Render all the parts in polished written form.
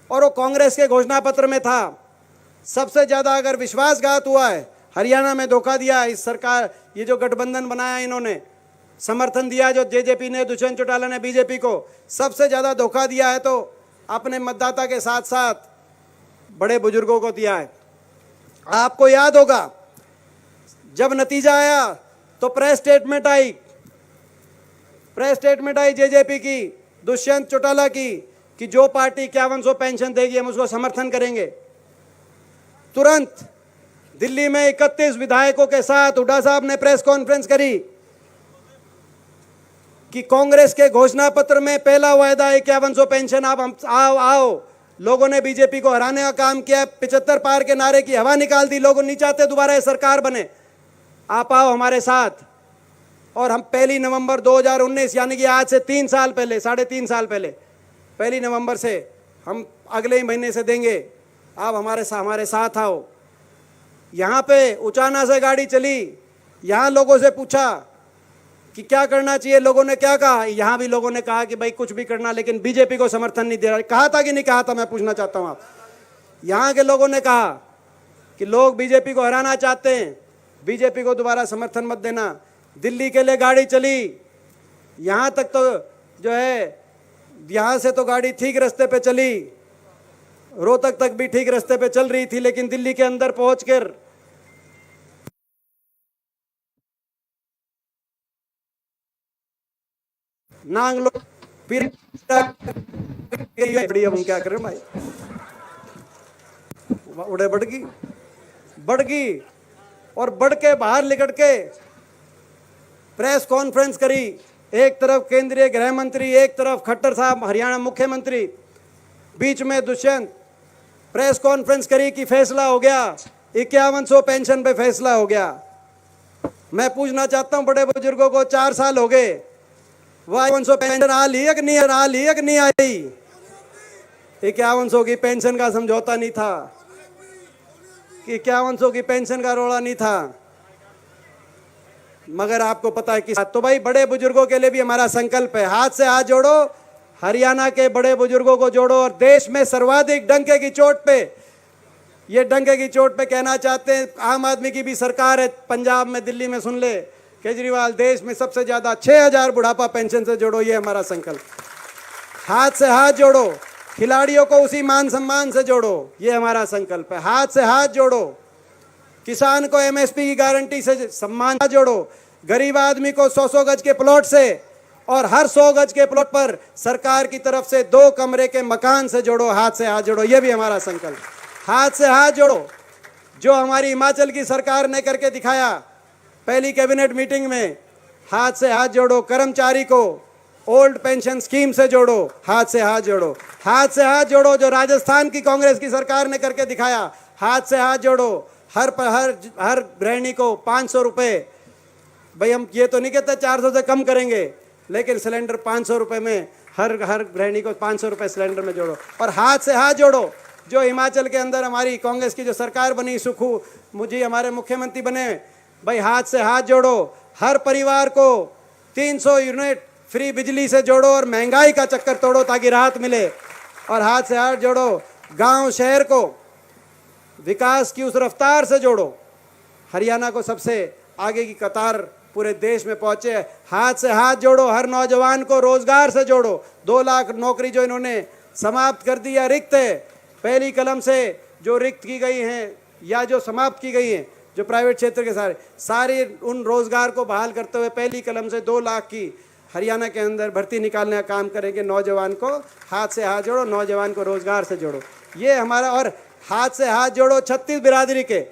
और वो कांग्रेस के घोषणा पत्र में था। सबसे ज़्यादा अगर विश्वासघात हुआ है, हरियाणा में धोखा दिया इस सरकार, ये जो गठबंधन बनाया इन्होंने, समर्थन दिया जो जेजेपी ने, दुष्यंत चौटाला ने बीजेपी को, सबसे ज़्यादा धोखा दिया है तो अपने मतदाता के साथ साथ बड़े बुजुर्गों को दिया है। आपको याद होगा जब नतीजा आया तो प्रेस स्टेटमेंट आई जेजेपी की, दुष्यंत चौटाला की, कि जो पार्टी 5100 पेंशन देगी हम उसको समर्थन करेंगे। तुरंत दिल्ली में 31 विधायकों के साथ हुड्डा साहब ने प्रेस कॉन्फ्रेंस करी कि कांग्रेस के घोषणा पत्र में पहला वायदा 5100 पेंशन, आप हम आओ। लोगों ने बीजेपी को हराने का काम किया, 75 पार के नारे की हवा निकाल दी। लोग नहीं चाहते दोबारा ये सरकार बने, आप आओ हमारे साथ। और हम 1 नवंबर 2019 यानी कि आज से 3 साल पहले, 3.5 साल पहले 1 नवंबर से हम अगले ही महीने से देंगे, आप हमारे साथ आओ। यहाँ पे उचाना से गाड़ी चली, यहाँ लोगों से पूछा कि क्या करना चाहिए, लोगों ने क्या कहा, यहाँ भी लोगों ने कहा कि भाई कुछ भी करना, लेकिन बीजेपी को समर्थन नहीं दे रहा। कहा था कि नहीं कहा था, मैं पूछना चाहता हूँ आप। यहाँ के लोगों ने कहा कि लोग बीजेपी को हराना चाहते हैं, बीजेपी को दोबारा समर्थन मत देना। दिल्ली के लिए गाड़ी चली, यहाँ तक तो जो है, यहाँ से तो गाड़ी ठीक रास्ते पे चली, रोहतक तक भी ठीक रास्ते पे चल रही थी, लेकिन दिल्ली के अंदर पहुंचकर नांग लोग फिर हम क्या करें भाई, उड़े बढ़ गई और बढ़ के बाहर निकल के प्रेस कॉन्फ्रेंस करी। एक तरफ केंद्रीय गृह मंत्री, एक तरफ खट्टर साहब हरियाणा मुख्यमंत्री, बीच में दुष्यंत। प्रेस कॉन्फ्रेंस करी कि फैसला हो गया, 5100 पेंशन पे फैसला हो गया। मैं पूछना चाहता हूं बड़े बुजुर्गों को, 4 साल हो गए, 5100 पेंशन आ ली है कि नहीं आई? 5100 की पेंशन का समझौता नहीं था, कि 5100 की पेंशन का रोड़ा नहीं था, मगर आपको पता है कि तो भाई बड़े बुजुर्गों के लिए भी हमारा संकल्प है। हाथ से हाथ जोड़ो, हरियाणा के बड़े बुजुर्गों को जोड़ो। और देश में सर्वाधिक डंके की चोट पे, ये डंके की चोट पे कहना चाहते हैं, आम आदमी की भी सरकार है पंजाब में, दिल्ली में, सुन ले केजरीवाल, देश में सबसे ज्यादा 6000 बुढ़ापा पेंशन से जोड़ो, ये हमारा संकल्प। हाथ से हाथ जोड़ो, खिलाड़ियों को उसी मान सम्मान से जोड़ो, ये हमारा संकल्प है। हाथ से हाथ जोड़ो, किसान को एमएसपी की गारंटी से सम्मान जोड़ो, गरीब आदमी को 100 गज के प्लॉट से और हर 100 गज के प्लॉट पर सरकार की तरफ से 2 कमरे के मकान से जोड़ो। हाथ से हाथ जोड़ो, ये भी हमारा संकल्प। हाथ से हाथ जोड़ो, जो हमारी हिमाचल की सरकार ने करके दिखाया पहली कैबिनेट मीटिंग में। हाथ से हाथ जोड़ो, कर्मचारी को ओल्ड पेंशन स्कीम से जोड़ो, हाथ से हाथ जोड़ो। हाथ से हाथ जोड़ो, जो राजस्थान की कांग्रेस की सरकार ने करके दिखाया, हाथ से हाथ जोड़ो। हर गृहिणी को 500 रुपये, भाई हम ये तो नहीं कहते 400 से कम करेंगे, लेकिन सिलेंडर 500 रुपये में हर गृहिणी को 500 रुपये सिलेंडर में जोड़ो। और हाथ से हाथ जोड़ो, जो हिमाचल के अंदर हमारी कांग्रेस की जो सरकार बनी, सुखू मुझे हमारे मुख्यमंत्री बने, भाई हाथ से हाथ जोड़ो। हर परिवार को 300 यूनिट फ्री बिजली से जोड़ो और महंगाई का चक्कर तोड़ो ताकि राहत मिले। और हाथ से हाथ जोड़ो, गांव शहर को विकास की उस रफ्तार से जोड़ो, हरियाणा को सबसे आगे की कतार पूरे देश में पहुंचे। हाथ से हाथ जोड़ो, हर नौजवान को रोजगार से जोड़ो। 2 लाख नौकरी जो इन्होंने समाप्त कर दी या रिक्त है, पहली कलम से जो रिक्त की गई हैं या जो समाप्त की गई हैं, जो प्राइवेट क्षेत्र के सारे उन रोजगार को बहाल करते हुए पहली कलम से 2 लाख की हरियाणा के अंदर भर्ती निकालने का काम करेंगे। नौजवान को हाथ से हाथ जोड़ो, नौजवान को रोजगार से जोड़ो, ये हमारा। और हाथ से हाथ जोड़ो 36 बिरादरी के,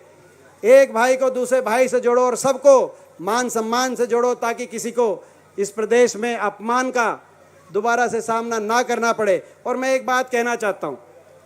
एक भाई को दूसरे भाई से जोड़ो और सबको मान सम्मान से जोड़ो, ताकि किसी को इस प्रदेश में अपमान का दोबारा से सामना ना करना पड़े। और मैं एक बात कहना चाहता हूँ,